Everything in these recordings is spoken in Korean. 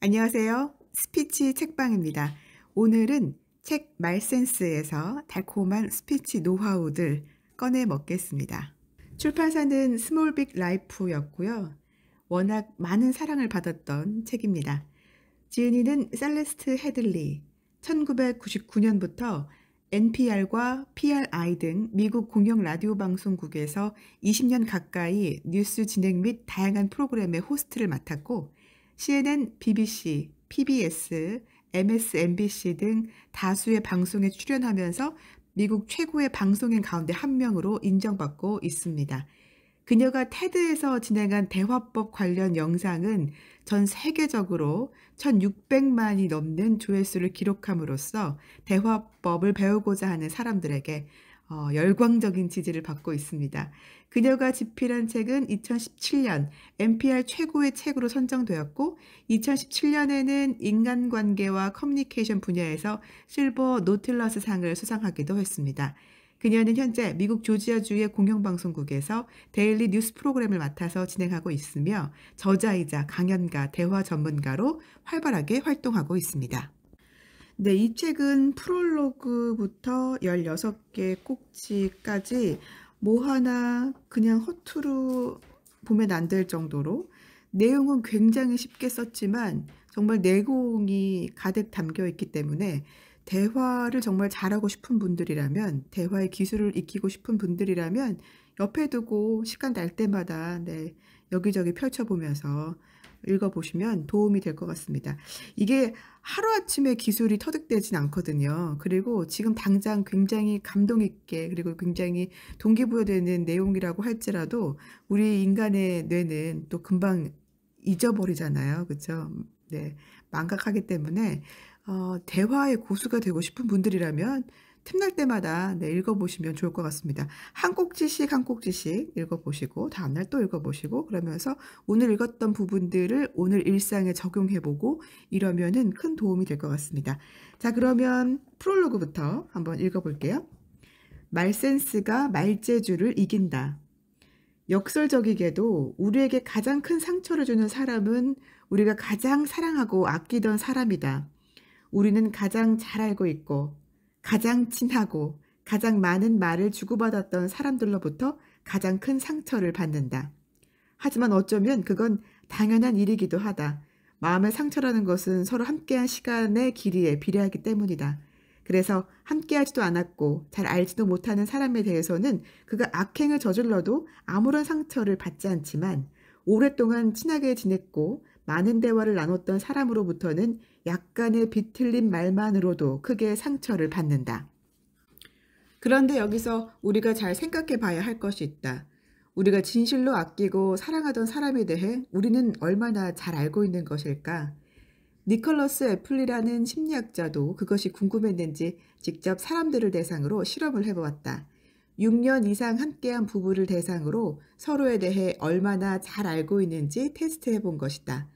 안녕하세요. 스피치 책방입니다. 오늘은 책 말센스에서 달콤한 스피치 노하우들 꺼내 먹겠습니다. 출판사는 스몰빅 라이프였고요. 워낙 많은 사랑을 받았던 책입니다. 지은이는 셀레스트 헤들리, 1999년부터 NPR과 PRI 등 미국 공영 라디오 방송국에서 20년 가까이 뉴스 진행 및 다양한 프로그램의 호스트를 맡았고, CNN, BBC, PBS, MSNBC 등 다수의 방송에 출연하면서 미국 최고의 방송인 가운데 한 명으로 인정받고 있습니다. 그녀가 테드에서 진행한 대화법 관련 영상은 전 세계적으로 1600만이 넘는 조회수를 기록함으로써 대화법을 배우고자 하는 사람들에게 열광적인 지지를 받고 있습니다. 그녀가 집필한 책은 2017년 NPR 최고의 책으로 선정되었고, 2017년에는 인간관계와 커뮤니케이션 분야에서 실버 노틸러스 상을 수상하기도 했습니다. 그녀는 현재 미국 조지아주의 공영방송국에서 데일리 뉴스 프로그램을 맡아서 진행하고 있으며 저자이자 강연가, 대화 전문가로 활발하게 활동하고 있습니다. 네, 이 책은 프롤로그부터 16개 꼭지까지 뭐 하나 그냥 허투루 보면 안 될 정도로 내용은 굉장히 쉽게 썼지만 정말 내공이 가득 담겨 있기 때문에 대화를 정말 잘하고 싶은 분들이라면, 대화의 기술을 익히고 싶은 분들이라면 옆에 두고 시간 날 때마다 여기저기 펼쳐보면서 읽어보시면 도움이 될 것 같습니다. 이게 하루아침에 기술이 터득되진 않거든요. 그리고 지금 당장 굉장히 감동 있게, 그리고 굉장히 동기부여되는 내용이라고 할지라도 우리 인간의 뇌는 또 금방 잊어버리잖아요. 그렇죠? 네, 망각하기 때문에 대화의 고수가 되고 싶은 분들이라면 틈날 때마다 읽어보시면 좋을 것 같습니다. 한 꼭지씩 한 꼭지씩 읽어보시고 다음날 또 읽어보시고, 그러면서 오늘 읽었던 부분들을 오늘 일상에 적용해보고 이러면은 큰 도움이 될 것 같습니다. 자, 그러면 프롤로그부터 한번 읽어볼게요. 말센스가 말재주를 이긴다. 역설적이게도 우리에게 가장 큰 상처를 주는 사람은 우리가 가장 사랑하고 아끼던 사람이다. 우리는 가장 잘 알고 있고 가장 친하고 가장 많은 말을 주고받았던 사람들로부터 가장 큰 상처를 받는다. 하지만 어쩌면 그건 당연한 일이기도 하다. 마음의 상처라는 것은 서로 함께한 시간의 길이에 비례하기 때문이다. 그래서 함께하지도 않았고 잘 알지도 못하는 사람에 대해서는 그가 악행을 저질러도 아무런 상처를 받지 않지만, 오랫동안 친하게 지냈고 많은 대화를 나눴던 사람으로부터는 약간의 비틀린 말만으로도 크게 상처를 받는다. 그런데 여기서 우리가 잘 생각해 봐야 할 것이 있다. 우리가 진실로 아끼고 사랑하던 사람에 대해 우리는 얼마나 잘 알고 있는 것일까? 니컬러스 애플리라는 심리학자도 그것이 궁금했는지 직접 사람들을 대상으로 실험을 해보았다. 6년 이상 함께한 부부를 대상으로 서로에 대해 얼마나 잘 알고 있는지 테스트해 본 것이다.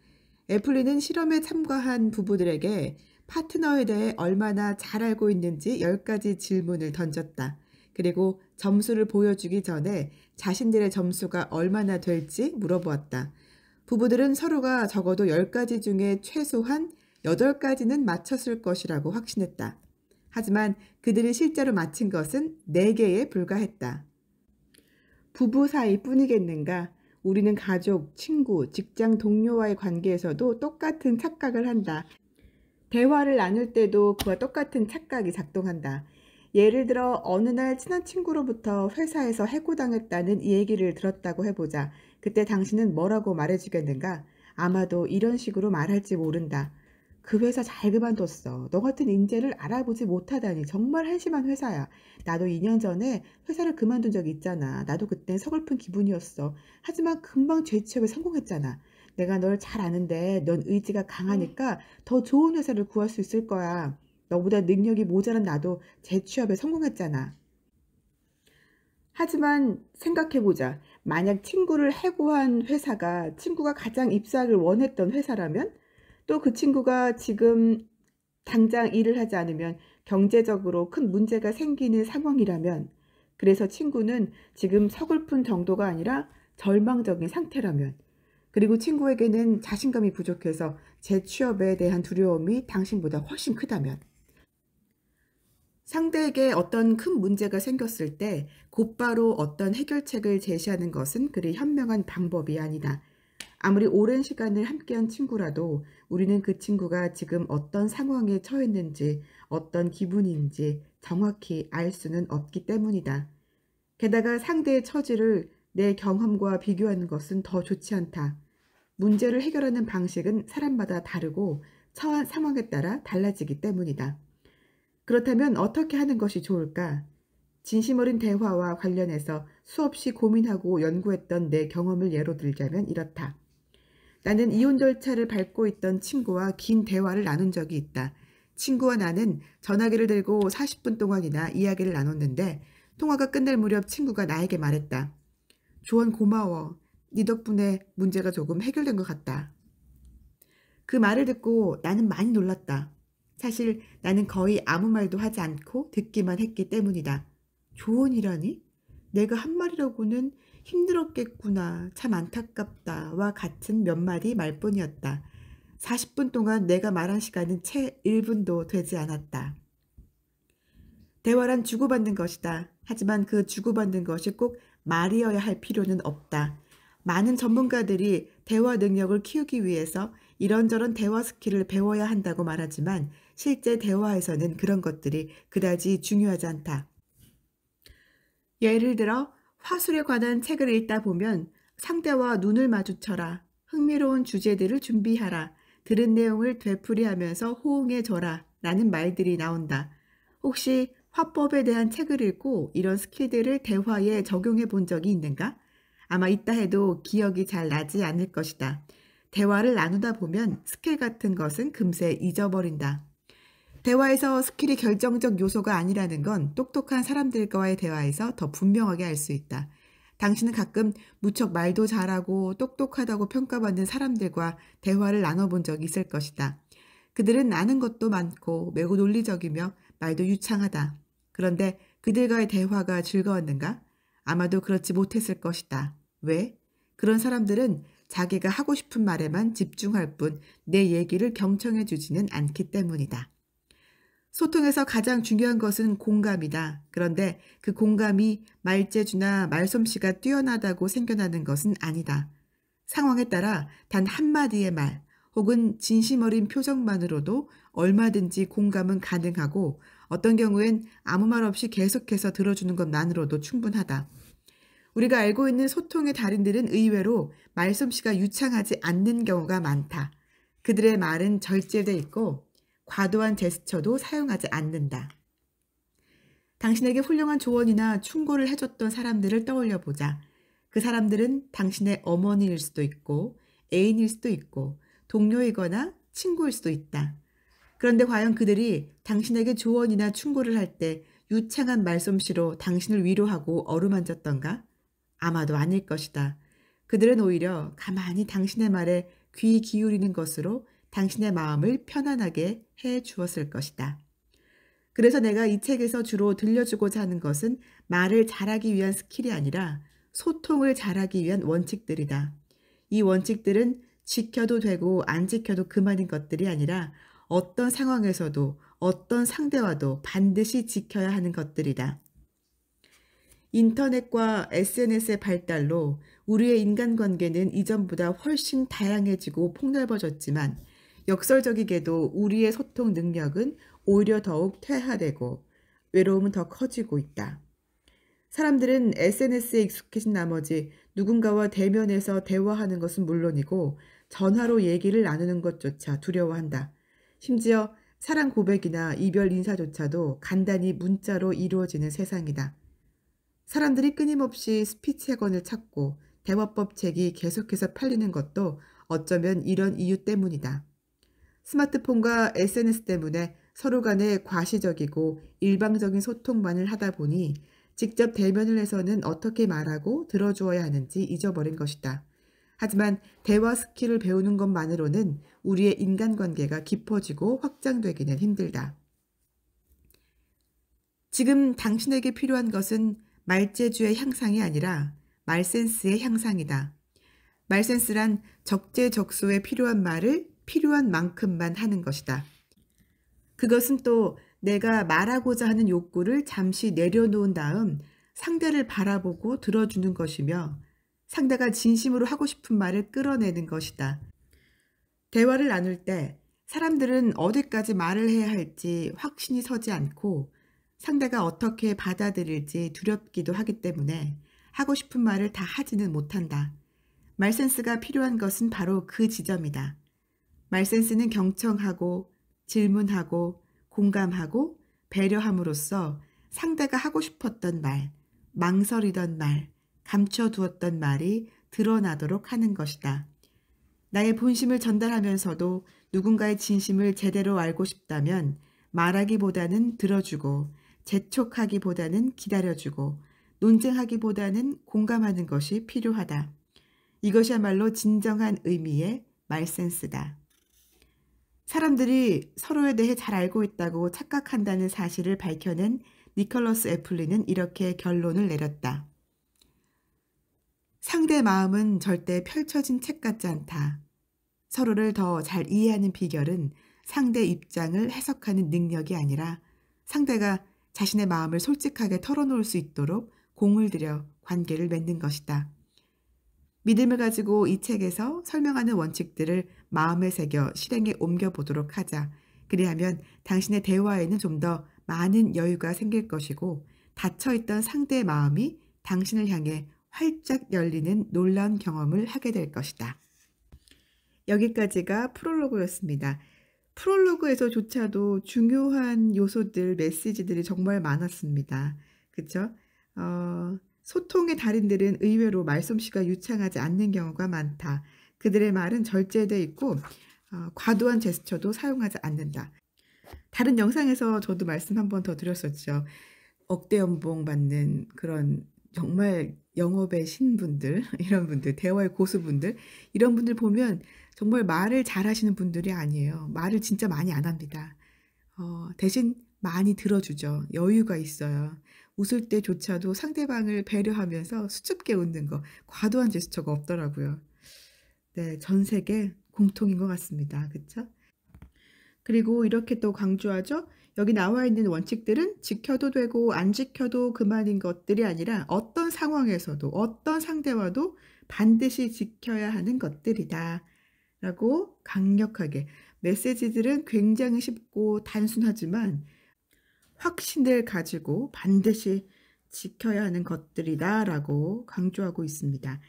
애플리는 실험에 참가한 부부들에게 파트너에 대해 얼마나 잘 알고 있는지 10가지 질문을 던졌다. 그리고 점수를 보여주기 전에 자신들의 점수가 얼마나 될지 물어보았다. 부부들은 서로가 적어도 10가지 중에 최소한 8가지는 맞췄을 것이라고 확신했다. 하지만 그들이 실제로 맞힌 것은 4개에 불과했다. 부부 사이뿐이겠는가? 우리는 가족, 친구, 직장 동료와의 관계에서도 똑같은 착각을 한다. 대화를 나눌 때도 그와 똑같은 착각이 작동한다. 예를 들어 어느 날 친한 친구로부터 회사에서 해고당했다는 얘기를 들었다고 해보자. 그때 당신은 뭐라고 말해주겠는가? 아마도 이런 식으로 말할지 모른다. 그 회사 잘 그만뒀어. 너 같은 인재를 알아보지 못하다니 정말 한심한 회사야. 나도 2년 전에 회사를 그만둔 적이 있잖아. 나도 그땐 서글픈 기분이었어. 하지만 금방 재취업에 성공했잖아. 내가 널 잘 아는데 넌 의지가 강하니까 더 좋은 회사를 구할 수 있을 거야. 너보다 능력이 모자란 나도 재취업에 성공했잖아. 하지만 생각해보자. 만약 친구를 해고한 회사가 친구가 가장 입사하길 원했던 회사라면, 또 그 친구가 지금 당장 일을 하지 않으면 경제적으로 큰 문제가 생기는 상황이라면, 그래서 친구는 지금 서글픈 정도가 아니라 절망적인 상태라면, 그리고 친구에게는 자신감이 부족해서 재취업에 대한 두려움이 당신보다 훨씬 크다면. 상대에게 어떤 큰 문제가 생겼을 때 곧바로 어떤 해결책을 제시하는 것은 그리 현명한 방법이 아니다. 아무리 오랜 시간을 함께한 친구라도 우리는 그 친구가 지금 어떤 상황에 처했는지, 어떤 기분인지 정확히 알 수는 없기 때문이다. 게다가 상대의 처지를 내 경험과 비교하는 것은 더 좋지 않다. 문제를 해결하는 방식은 사람마다 다르고 처한 상황에 따라 달라지기 때문이다. 그렇다면 어떻게 하는 것이 좋을까? 진심 어린 대화와 관련해서 수없이 고민하고 연구했던 내 경험을 예로 들자면 이렇다. 나는 이혼 절차를 밟고 있던 친구와 긴 대화를 나눈 적이 있다. 친구와 나는 전화기를 들고 40분 동안이나 이야기를 나눴는데 통화가 끝날 무렵 친구가 나에게 말했다. 조언 고마워. 네 덕분에 문제가 조금 해결된 것 같다. 그 말을 듣고 나는 많이 놀랐다. 사실 나는 거의 아무 말도 하지 않고 듣기만 했기 때문이다. 조언이라니? 내가 한 말이라고는 힘들었겠구나. 참 안타깝다와 같은 몇 마디 말뿐이었다. 40분 동안 내가 말한 시간은 채 1분도 되지 않았다. 대화란 주고받는 것이다. 하지만 그 주고받는 것이 꼭 말이어야 할 필요는 없다. 많은 전문가들이 대화 능력을 키우기 위해서 이런저런 대화 스킬을 배워야 한다고 말하지만 실제 대화에서는 그런 것들이 그다지 중요하지 않다. 예를 들어 화술에 관한 책을 읽다 보면 상대와 눈을 마주쳐라. 흥미로운 주제들을 준비하라. 들은 내용을 되풀이하면서 호응해줘라. 라는 말들이 나온다. 혹시 화법에 대한 책을 읽고 이런 스킬들을 대화에 적용해 본 적이 있는가? 아마 있다 해도 기억이 잘 나지 않을 것이다. 대화를 나누다 보면 스킬 같은 것은 금세 잊어버린다. 대화에서 스킬이 결정적 요소가 아니라는 건 똑똑한 사람들과의 대화에서 더 분명하게 알 수 있다. 당신은 가끔 무척 말도 잘하고 똑똑하다고 평가받는 사람들과 대화를 나눠본 적이 있을 것이다. 그들은 아는 것도 많고 매우 논리적이며 말도 유창하다. 그런데 그들과의 대화가 즐거웠는가? 아마도 그렇지 못했을 것이다. 왜? 그런 사람들은 자기가 하고 싶은 말에만 집중할 뿐 내 얘기를 경청해 주지는 않기 때문이다. 소통에서 가장 중요한 것은 공감이다. 그런데 그 공감이 말재주나 말솜씨가 뛰어나다고 생겨나는 것은 아니다. 상황에 따라 단 한마디의 말 혹은 진심 어린 표정만으로도 얼마든지 공감은 가능하고 어떤 경우엔 아무 말 없이 계속해서 들어주는 것만으로도 충분하다. 우리가 알고 있는 소통의 달인들은 의외로 말솜씨가 유창하지 않는 경우가 많다. 그들의 말은 절제돼 있고 과도한 제스처도 사용하지 않는다. 당신에게 훌륭한 조언이나 충고를 해줬던 사람들을 떠올려 보자. 그 사람들은 당신의 어머니일 수도 있고 애인일 수도 있고 동료이거나 친구일 수도 있다. 그런데 과연 그들이 당신에게 조언이나 충고를 할 때 유창한 말솜씨로 당신을 위로하고 어루만졌던가? 아마도 아닐 것이다. 그들은 오히려 가만히 당신의 말에 귀 기울이는 것으로 당신의 마음을 편안하게 해 주었을 것이다. 그래서 내가 이 책에서 주로 들려주고자 하는 것은 말을 잘하기 위한 스킬이 아니라 소통을 잘하기 위한 원칙들이다. 이 원칙들은 지켜도 되고 안 지켜도 그만인 것들이 아니라 어떤 상황에서도 어떤 상대와도 반드시 지켜야 하는 것들이다. 인터넷과 SNS의 발달로 우리의 인간관계는 이전보다 훨씬 다양해지고 폭넓어졌지만 역설적이게도 우리의 소통 능력은 오히려 더욱 퇴화되고 외로움은 더 커지고 있다. 사람들은 SNS에 익숙해진 나머지 누군가와 대면해서 대화하는 것은 물론이고 전화로 얘기를 나누는 것조차 두려워한다. 심지어 사랑 고백이나 이별 인사조차도 간단히 문자로 이루어지는 세상이다. 사람들이 끊임없이 스피치학원을 찾고 대화법 책이 계속해서 팔리는 것도 어쩌면 이런 이유 때문이다. 스마트폰과 SNS 때문에 서로 간에 과시적이고 일방적인 소통만을 하다 보니 직접 대면을 해서는 어떻게 말하고 들어주어야 하는지 잊어버린 것이다. 하지만 대화 스킬을 배우는 것만으로는 우리의 인간관계가 깊어지고 확장되기는 힘들다. 지금 당신에게 필요한 것은 말재주의 향상이 아니라 말센스의 향상이다. 말센스란 적재적소에 필요한 말을 필요한 만큼만 하는 것이다. 그것은 또 내가 말하고자 하는 욕구를 잠시 내려놓은 다음 상대를 바라보고 들어주는 것이며 상대가 진심으로 하고 싶은 말을 끌어내는 것이다. 대화를 나눌 때 사람들은 어디까지 말을 해야 할지 확신이 서지 않고 상대가 어떻게 받아들일지 두렵기도 하기 때문에 하고 싶은 말을 다 하지는 못한다. 말센스가 필요한 것은 바로 그 지점이다. 말센스는 경청하고 질문하고 공감하고 배려함으로써 상대가 하고 싶었던 말, 망설이던 말, 감춰두었던 말이 드러나도록 하는 것이다. 나의 본심을 전달하면서도 누군가의 진심을 제대로 알고 싶다면 말하기보다는 들어주고 재촉하기보다는 기다려주고 논쟁하기보다는 공감하는 것이 필요하다. 이것이야말로 진정한 의미의 말센스다. 사람들이 서로에 대해 잘 알고 있다고 착각한다는 사실을 밝혀낸 니콜러스 애플리는 이렇게 결론을 내렸다. 상대의 마음은 절대 펼쳐진 책 같지 않다. 서로를 더 잘 이해하는 비결은 상대 입장을 해석하는 능력이 아니라 상대가 자신의 마음을 솔직하게 털어놓을 수 있도록 공을 들여 관계를 맺는 것이다. 믿음을 가지고 이 책에서 설명하는 원칙들을 마음에 새겨 실행에 옮겨보도록 하자. 그리하면 당신의 대화에는 좀 더 많은 여유가 생길 것이고 닫혀있던 상대의 마음이 당신을 향해 활짝 열리는 놀라운 경험을 하게 될 것이다. 여기까지가 프롤로그였습니다. 프롤로그에서조차도 중요한 요소들, 메시지들이 정말 많았습니다. 그쵸? 소통의 달인들은 의외로 말솜씨가 유창하지 않는 경우가 많다. 그들의 말은 절제되어 있고 과도한 제스처도 사용하지 않는다. 다른 영상에서 저도 말씀 한 번 더 드렸었죠. 억대 연봉 받는 그런 정말 영업의 신분들, 이런 분들, 대화의 고수분들, 이런 분들 보면 정말 말을 잘하시는 분들이 아니에요. 말을 진짜 많이 안 합니다. 대신 많이 들어주죠. 여유가 있어요. 웃을 때조차도 상대방을 배려하면서 수줍게 웃는 거, 과도한 제스처가 없더라고요. 네, 전 세계 공통인 것 같습니다. 그렇죠? 그리고 이렇게 또 강조하죠. 여기 나와 있는 원칙들은 지켜도 되고 안 지켜도 그만인 것들이 아니라 어떤 상황에서도 어떤 상대와도 반드시 지켜야 하는 것들이다. 라고 강력하게 메시지들은 굉장히 쉽고 단순하지만 확신을 가지고 반드시 지켜야 하는 것들이다 라고 강조하고 있습니다.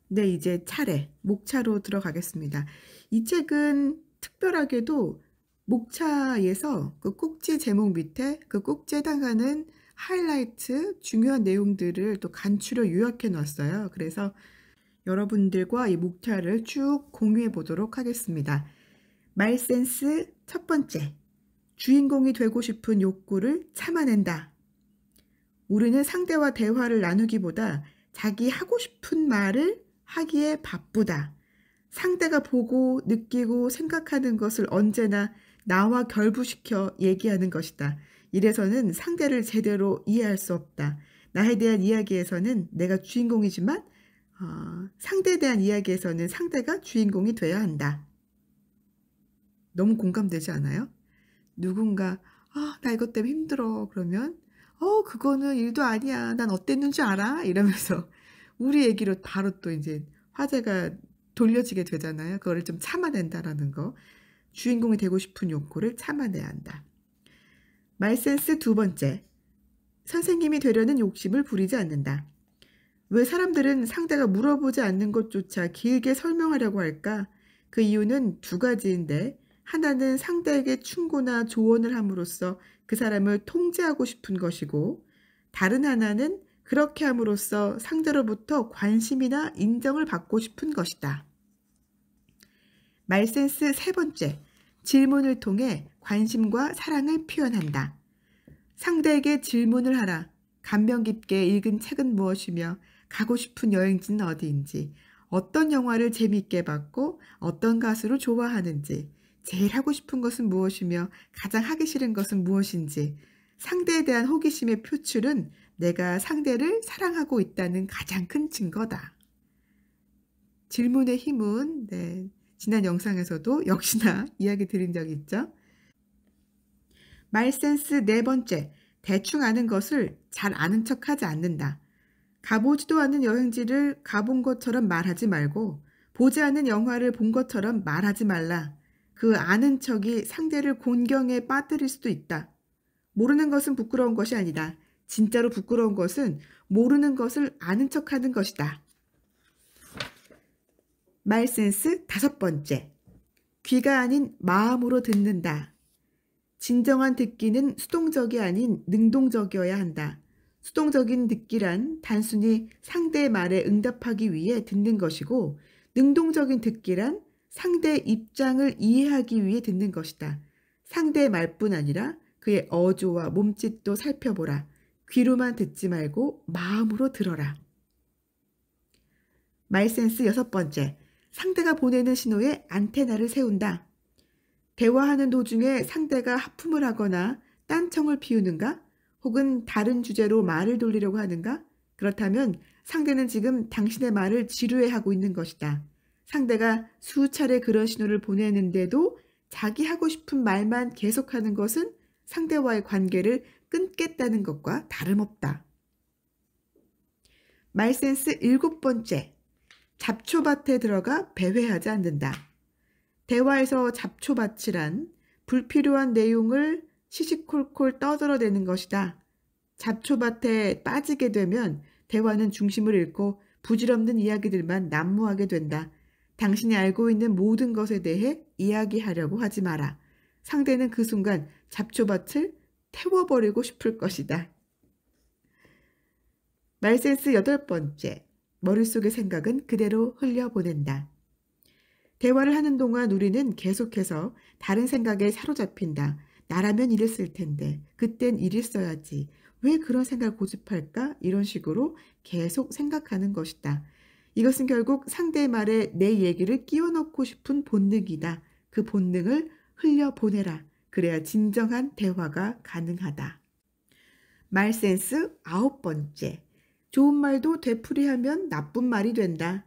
네, 이제 차례, 목차로 들어가겠습니다. 이 책은 특별하게도 목차에서 그 꼭지 제목 밑에 그 꼭지에 해당하는 하이라이트, 중요한 내용들을 또 간추려 요약해 놨어요. 그래서 여러분들과 이 목차를 쭉 공유해 보도록 하겠습니다. 말센스 첫 번째, 주인공이 되고 싶은 욕구를 참아낸다. 우리는 상대와 대화를 나누기보다 자기 하고 싶은 말을 하기에 바쁘다. 상대가 보고 느끼고 생각하는 것을 언제나 나와 결부시켜 얘기하는 것이다. 이래서는 상대를 제대로 이해할 수 없다. 나에 대한 이야기에서는 내가 주인공이지만 상대에 대한 이야기에서는 상대가 주인공이 돼야 한다. 너무 공감되지 않아요? 누군가 나 이것 때문에 힘들어 그러면 그거는 일도 아니야. 난 어땠는지 알아? 이러면서 우리 얘기로 바로 또 이제 화제가 돌려지게 되잖아요. 그거를 좀 참아낸다라는 거. 주인공이 되고 싶은 욕구를 참아내야 한다. 말센스 두 번째, 선생님이 되려는 욕심을 부리지 않는다. 왜 사람들은 상대가 물어보지 않는 것조차 길게 설명하려고 할까? 그 이유는 두 가지인데 하나는 상대에게 충고나 조언을 함으로써 그 사람을 통제하고 싶은 것이고 다른 하나는 그렇게 함으로써 상대로부터 관심이나 인정을 받고 싶은 것이다. 말센스 세 번째, 질문을 통해 관심과 사랑을 표현한다. 상대에게 질문을 하라. 감명 깊게 읽은 책은 무엇이며 가고 싶은 여행지는 어디인지, 어떤 영화를 재미있게 봤고 어떤 가수를 좋아하는지, 제일 하고 싶은 것은 무엇이며 가장 하기 싫은 것은 무엇인지, 상대에 대한 호기심의 표출은 내가 상대를 사랑하고 있다는 가장 큰 증거다. 질문의 힘은 지난 영상에서도 역시나 이야기 드린 적이 있죠. 말센스 네 번째, 대충 아는 것을 잘 아는 척하지 않는다. 가보지도 않은 여행지를 가본 것처럼 말하지 말고 보지 않은 영화를 본 것처럼 말하지 말라. 그 아는 척이 상대를 곤경에 빠뜨릴 수도 있다. 모르는 것은 부끄러운 것이 아니다. 진짜로 부끄러운 것은 모르는 것을 아는 척하는 것이다. 말센스 다섯 번째, 귀가 아닌 마음으로 듣는다. 진정한 듣기는 수동적이 아닌 능동적이어야 한다. 수동적인 듣기란 단순히 상대의 말에 응답하기 위해 듣는 것이고, 능동적인 듣기란 상대의 입장을 이해하기 위해 듣는 것이다. 상대의 말뿐 아니라 그의 어조와 몸짓도 살펴보라. 귀로만 듣지 말고 마음으로 들어라. 말센스 여섯 번째, 상대가 보내는 신호에 안테나를 세운다. 대화하는 도중에 상대가 하품을 하거나 딴청을 피우는가? 혹은 다른 주제로 말을 돌리려고 하는가? 그렇다면 상대는 지금 당신의 말을 지루해하고 있는 것이다. 상대가 수차례 그런 신호를 보내는데도 자기 하고 싶은 말만 계속하는 것은 상대와의 관계를 끊겠다는 것과 다름없다. 말센스 일곱 번째, 잡초밭에 들어가 배회하지 않는다. 대화에서 잡초밭이란 불필요한 내용을 시시콜콜 떠들어대는 것이다. 잡초밭에 빠지게 되면 대화는 중심을 잃고 부질없는 이야기들만 난무하게 된다. 당신이 알고 있는 모든 것에 대해 이야기하려고 하지 마라. 상대는 그 순간 잡초밭을 태워버리고 싶을 것이다. 말센스 여덟 번째, 머릿속의 생각은 그대로 흘려보낸다. 대화를 하는 동안 우리는 계속해서 다른 생각에 사로잡힌다. 나라면 이랬을 텐데, 그땐 이랬어야지. 왜 그런 생각을 고집할까? 이런 식으로 계속 생각하는 것이다. 이것은 결국 상대의 말에 내 얘기를 끼워 넣고 싶은 본능이다. 그 본능을 흘려보내라. 그래야 진정한 대화가 가능하다. 말센스 아홉 번째, 좋은 말도 되풀이하면 나쁜 말이 된다.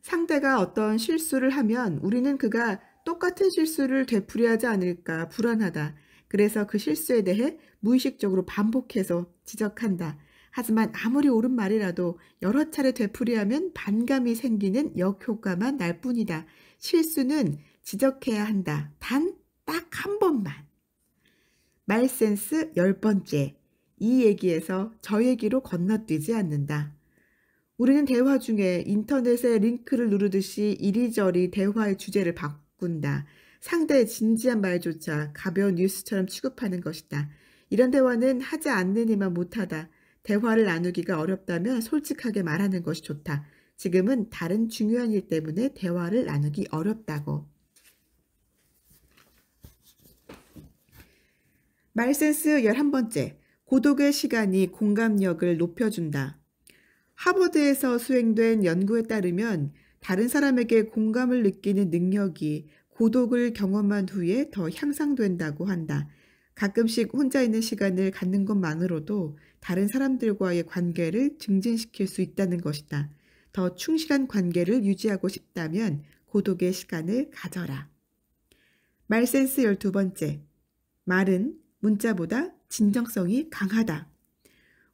상대가 어떤 실수를 하면 우리는 그가 똑같은 실수를 되풀이하지 않을까 불안하다. 그래서 그 실수에 대해 무의식적으로 반복해서 지적한다. 하지만 아무리 옳은 말이라도 여러 차례 되풀이하면 반감이 생기는 역효과만 날 뿐이다. 실수는 지적해야 한다. 단 딱 한 번만. 말센스 열 번째, 이 얘기에서 저 얘기로 건너뛰지 않는다. 우리는 대화 중에 인터넷에 링크를 누르듯이 이리저리 대화의 주제를 바꾼다. 상대의 진지한 말조차 가벼운 뉴스처럼 취급하는 것이다. 이런 대화는 하지 않느니만 못하다. 대화를 나누기가 어렵다면 솔직하게 말하는 것이 좋다. 지금은 다른 중요한 일 때문에 대화를 나누기 어렵다고. 말센스 11번째, 고독의 시간이 공감력을 높여준다. 하버드에서 수행된 연구에 따르면 다른 사람에게 공감을 느끼는 능력이 고독을 경험한 후에 더 향상된다고 한다. 가끔씩 혼자 있는 시간을 갖는 것만으로도 다른 사람들과의 관계를 증진시킬 수 있다는 것이다. 더 충실한 관계를 유지하고 싶다면 고독의 시간을 가져라. 말센스 12번째, 말은 문자보다 진정성이 강하다.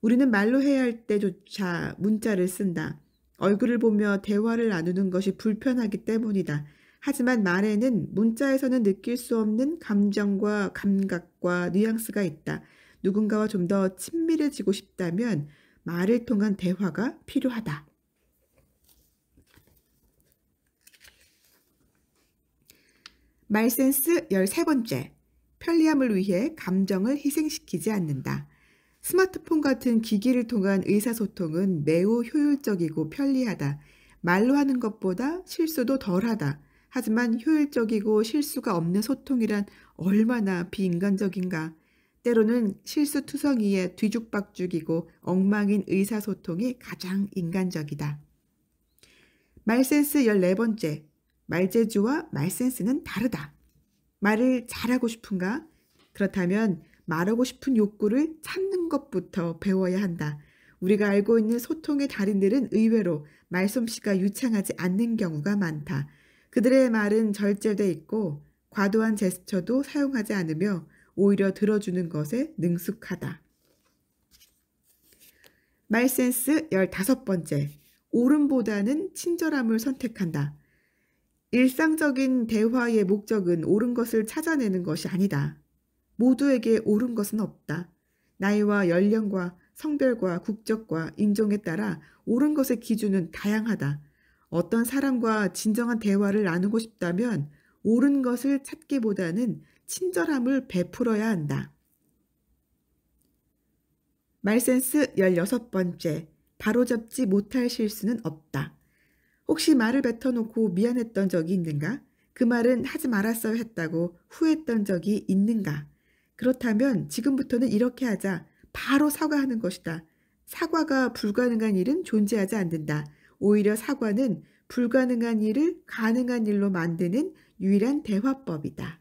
우리는 말로 해야 할 때조차 문자를 쓴다. 얼굴을 보며 대화를 나누는 것이 불편하기 때문이다. 하지만 말에는 문자에서는 느낄 수 없는 감정과 감각과 뉘앙스가 있다. 누군가와 좀 더 친밀해지고 싶다면 말을 통한 대화가 필요하다. 말센스 13번째, 편리함을 위해 감정을 희생시키지 않는다. 스마트폰 같은 기기를 통한 의사소통은 매우 효율적이고 편리하다. 말로 하는 것보다 실수도 덜하다. 하지만 효율적이고 실수가 없는 소통이란 얼마나 비인간적인가. 때로는 실수투성이에 뒤죽박죽이고 엉망인 의사소통이 가장 인간적이다. 말센스 14번째, 말재주와 말센스는 다르다. 말을 잘하고 싶은가? 그렇다면 말하고 싶은 욕구를 참는 것부터 배워야 한다. 우리가 알고 있는 소통의 달인들은 의외로 말솜씨가 유창하지 않는 경우가 많다. 그들의 말은 절제돼 있고 과도한 제스처도 사용하지 않으며 오히려 들어주는 것에 능숙하다. 말센스 15번째. 옳음보다는 친절함을 선택한다. 일상적인 대화의 목적은 옳은 것을 찾아내는 것이 아니다. 모두에게 옳은 것은 없다. 나이와 연령과 성별과 국적과 인종에 따라 옳은 것의 기준은 다양하다. 어떤 사람과 진정한 대화를 나누고 싶다면 옳은 것을 찾기보다는 친절함을 베풀어야 한다. 말센스 16번째. 바로잡지 못할 실수는 없다. 혹시 말을 뱉어놓고 미안했던 적이 있는가? 그 말은 하지 말았어야 했다고 후회했던 적이 있는가? 그렇다면 지금부터는 이렇게 하자. 바로 사과하는 것이다. 사과가 불가능한 일은 존재하지 않는다. 오히려 사과는 불가능한 일을 가능한 일로 만드는 유일한 대화법이다.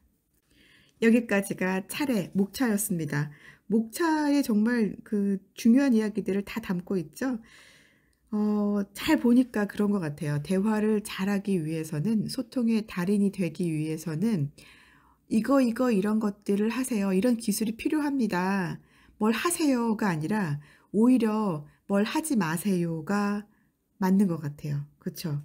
여기까지가 차례, 목차였습니다. 목차에 정말 그 중요한 이야기들을 다 담고 있죠. 잘 보니까 그런 것 같아요. 대화를 잘하기 위해서는, 소통의 달인이 되기 위해서는 이거 이런 것들을 하세요. 이런 기술이 필요합니다. 뭘 하세요가 아니라 오히려 뭘 하지 마세요가 맞는 것 같아요. 그쵸?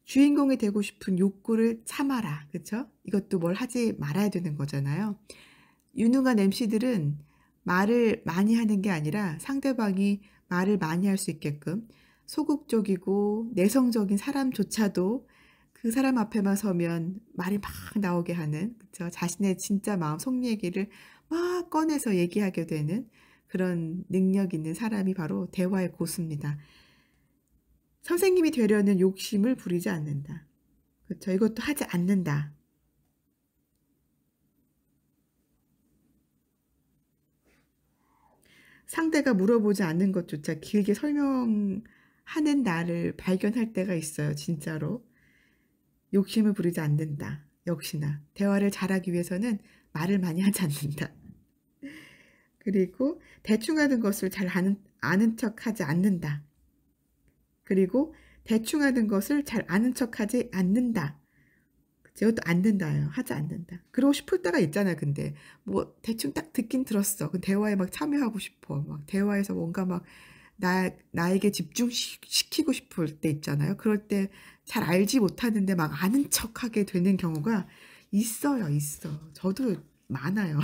주인공이 되고 싶은 욕구를 참아라. 그쵸? 이것도 뭘 하지 말아야 되는 거잖아요. 유능한 MC들은 말을 많이 하는 게 아니라 상대방이 말을 많이 할 수 있게끔 소극적이고 내성적인 사람조차도 그 사람 앞에만 서면 말이 막 나오게 하는, 그쵸? 자신의 진짜 마음 속 얘기를 막 꺼내서 얘기하게 되는 그런 능력 있는 사람이 바로 대화의 고수입니다. 선생님이 되려는 욕심을 부리지 않는다. 그렇죠? 이것도 하지 않는다. 상대가 물어보지 않는 것조차 길게 설명하는 나를 발견할 때가 있어요. 진짜로. 욕심을 부리지 않는다. 역시나 대화를 잘하기 위해서는 말을 많이 하지 않는다. 그리고 대충 하는 것을 잘 아는 척하지 않는다. 그리고 대충 하는 것을 잘 아는 척하지 않는다. 이것도 안 된다예요. 하지 않는다. 그러고 싶을 때가 있잖아요. 근데 뭐 대충 딱 듣긴 들었어. 대화에 막 참여하고 싶어. 막 대화에서 뭔가 막 나에게 집중시키고 싶을 때 있잖아요. 그럴 때 잘 알지 못하는데 막 아는 척하게 되는 경우가 있어요. 있어. 저도 많아요.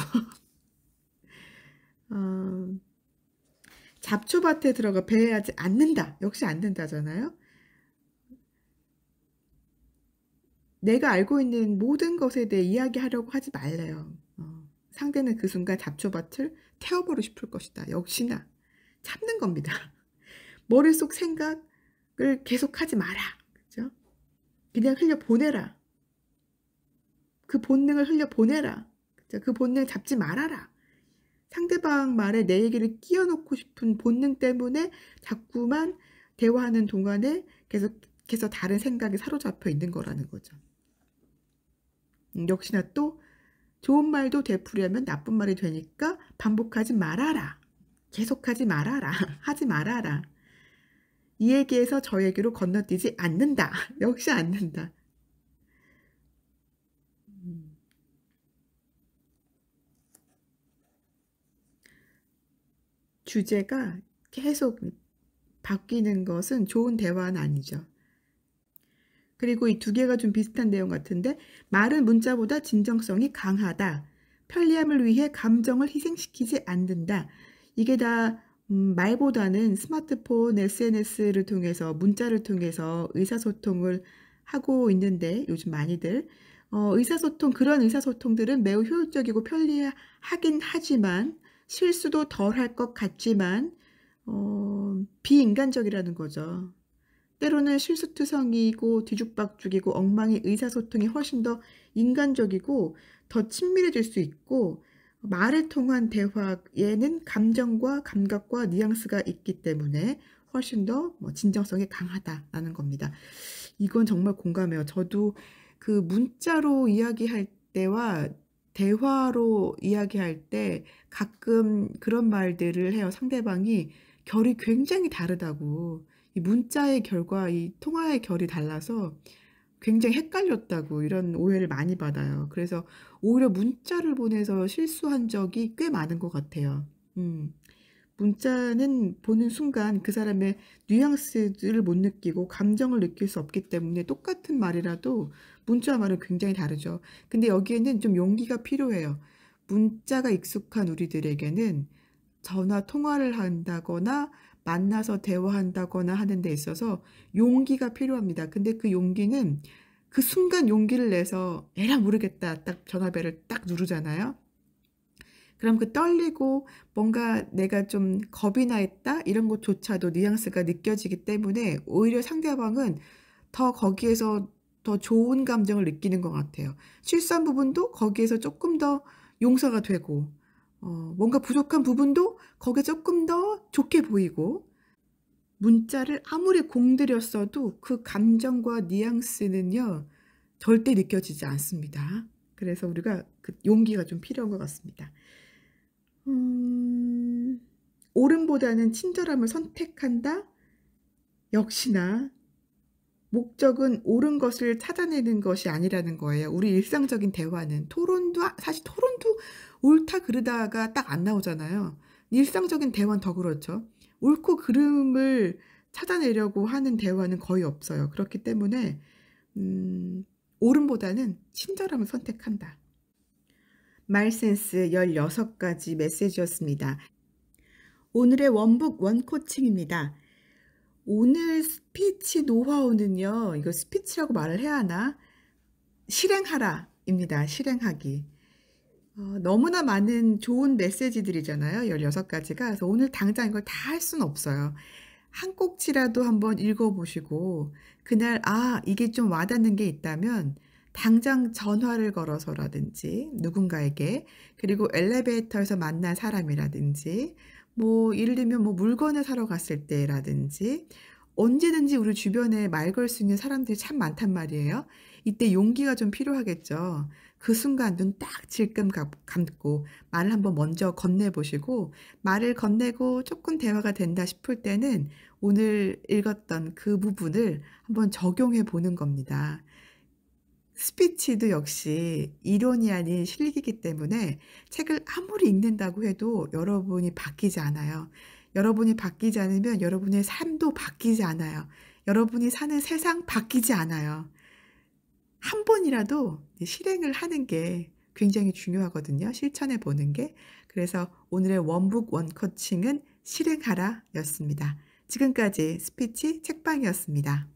어, 잡초밭에 들어가 배회하지 않는다. 역시 안 된다잖아요. 내가 알고 있는 모든 것에 대해 이야기하려고 하지 말래요. 상대는 그 순간 잡초밭을 태워버리고 싶을 것이다. 역시나 참는 겁니다. 머릿속 생각을 계속하지 마라. 그죠? 그냥 흘려보내라. 그 본능을 흘려보내라. 그죠? 그 본능 잡지 말아라. 상대방 말에 내 얘기를 끼워놓고 싶은 본능 때문에 자꾸만 대화하는 동안에 계속해서 다른 생각에 사로잡혀 있는 거라는 거죠. 역시나 또 좋은 말도 되풀이하면 나쁜 말이 되니까 반복하지 말아라. 계속하지 말아라. 하지 말아라. 이 얘기에서 저 얘기로 건너뛰지 않는다. 역시 않는다. 주제가 계속 바뀌는 것은 좋은 대화는 아니죠. 그리고 이 두 개가 좀 비슷한 내용 같은데, 말은 문자보다 진정성이 강하다. 편리함을 위해 감정을 희생시키지 않는다. 이게 다 말보다는 스마트폰, SNS를 통해서, 문자를 통해서 의사소통을 하고 있는데, 요즘 많이들 그런 의사소통들은 매우 효율적이고 편리하긴 하지만 실수도 덜 할 것 같지만 비인간적이라는 거죠. 때로는 실수투성이고 뒤죽박죽이고 엉망인 의사소통이 훨씬 더 인간적이고 더 친밀해질 수 있고, 말을 통한 대화에는 감정과 감각과 뉘앙스가 있기 때문에 훨씬 더 진정성이 강하다라는 겁니다. 이건 정말 공감해요. 저도 그 문자로 이야기할 때와 대화로 이야기할 때 가끔 그런 말들을 해요. 상대방이 결이 굉장히 다르다고. 이 문자의 결과 이 통화의 결이 달라서 굉장히 헷갈렸다고 이런 오해를 많이 받아요. 그래서 오히려 문자를 보내서 실수한 적이 꽤 많은 것 같아요. 음. 문자는 보는 순간 그 사람의 뉘앙스를 못 느끼고 감정을 느낄 수 없기 때문에 똑같은 말이라도 문자와 말은 굉장히 다르죠. 근데 여기에는 좀 용기가 필요해요. 문자가 익숙한 우리들에게는 전화 통화를 한다거나 만나서 대화한다거나 하는 데 있어서 용기가 필요합니다. 근데 그 용기는 그 순간 용기를 내서 '에라 모르겠다.' 딱 전화벨을 딱 누르잖아요. 그럼 그 떨리고 뭔가 내가 좀 겁이 나 있다 이런 것조차도 뉘앙스가 느껴지기 때문에 오히려 상대방은 더 거기에서 더 좋은 감정을 느끼는 것 같아요. 실수한 부분도 거기에서 쪼끔 더 용서가 되고 뭔가 부족한 부분도 거기에 쪼끔 더 좋게 보이고 문자를 아무리 공들였어도 그 감정과 뉘앙스는요 절대 느껴지지 않습니다. 그래서 우리가 그 용기가 좀 필요한 것 같습니다. 음. 옳음보다는 친절함을 선택한다? 역시나 목적은 옳은 것을 찾아내는 것이 아니라는 거예요. 우리 일상적인 대화는 토론도 사실 토론도 옳다 그르다가 딱 안 나오잖아요. 일상적인 대화는 더 그렇죠. 옳고 그름을 찾아내려고 하는 대화는 거의 없어요. 그렇기 때문에 음 옳음보다는 친절함을 선택한다. 말센스 16 가지 메시지였습니다. 오늘의 원북 원코칭입니다. 오늘 스피치 노하우는요. 이거 스피치라고 말을 해야 하나? 실행하라입니다. 실행하기. 너무나 많은 좋은 메시지들이잖아요. 16 가지가. 그래서 오늘 당장 이걸 다 할 수는 없어요. 한 꼭지라도 한번 읽어 보시고 그날 이게 좀 와닿는 게 있다면 당장 전화를 걸어서라든지 누군가에게 그리고 엘리베이터에서 만난 사람이라든지 뭐 예를 들면 뭐 물건을 사러 갔을 때라든지 언제든지 우리 주변에 말 걸 수 있는 사람들이 참 많단 말이에요. 이때 용기가 좀 필요하겠죠. 그 순간 눈 딱 질끔 감고 말을 한번 먼저 건네 보시고 말을 건네고 쪼끔 대화가 된다 싶을 때는 오늘 읽었던 그 부분을 한번 적용해 보는 겁니다. 스피치도 역시 이론이 아닌 실기이기 때문에 책을 아무리 읽는다고 해도 여러분이 바뀌지 않아요. 여러분이 바뀌지 않으면 여러분의 삶도 바뀌지 않아요. 여러분이 사는 세상 바뀌지 않아요. 한 번이라도 실행을 하는 게 굉장히 중요하거든요, 실천해 보는 게. 그래서 오늘의 원북 원코칭은 "실행하라." 였습니다. 지금까지 스피치 책방이었습니다.